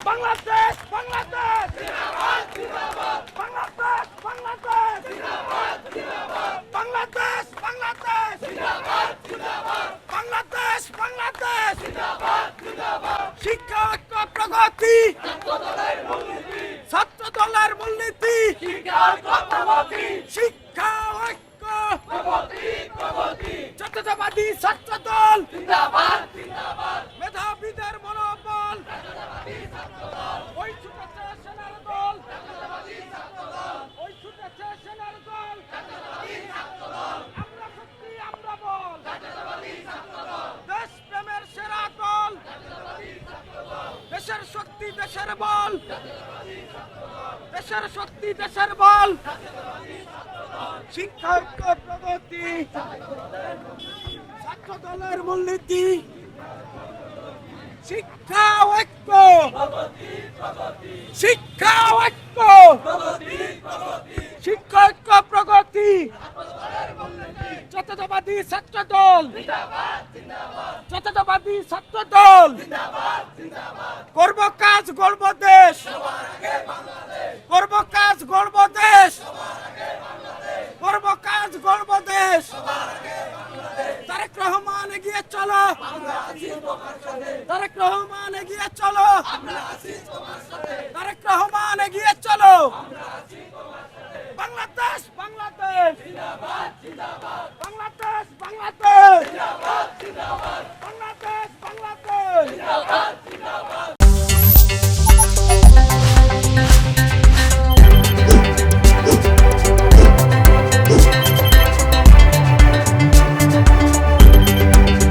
বাংলাদেশ বাংলাদেশ জিন্দাবাদ জিন্দাবাদ বাংলাদেশ বাংলাদেশ জিন্দাবাদ জিন্দাবাদ বাংলাদেশ বাংলাদেশ জিন্দাবাদ জিন্দাবাদ বাংলাদেশ বাংলাদেশ জিন্দাবাদ জিন্দাবাদ শিক্ষা ঐক্য প্রগতি ছাত্র দলের মূলনীতি শিক্ষা ঐক্য প্রগতি শিক্ষা ঐক্য প্রগতি প্রগতি জাতীয়তাবাদী ছাত্র দল জিন্দাবাদ জিন্দাবাদ মেধাবীদের মনোবল ওই ছুটেছে সেনার দল ওই ছুটেছে সেনার দল আমরা শক্তি আমরা বল দেশ প্রেমের সেরা দল দেশের শক্তি দেশের বল দেশের শক্তি দেশের বল শিক্ষা ঐক্য প্রগতি ছাত্র দলের মূলনীতি শিক্ষা ঐক্য শিক্ষা ঐক্য শিক্ষা ঐক্য প্রগতি জাতীয়তাবাদী ছাত্র দল জাতীয়তাবাদী ছাত্র দল করব কাজ গড়ব দেশ করব কাজ গড়ব দেশ করব কাজ গড়ব দেশ তারেক রহমান এগিয়ে চলো তারেক রহমান এগিয়ে চলো তারেক রহমান এগিয়ে চলো বাংলাদেশ বাংলাদেশ বাংলাদেশ বাংলাদেশ বাংলাদেশ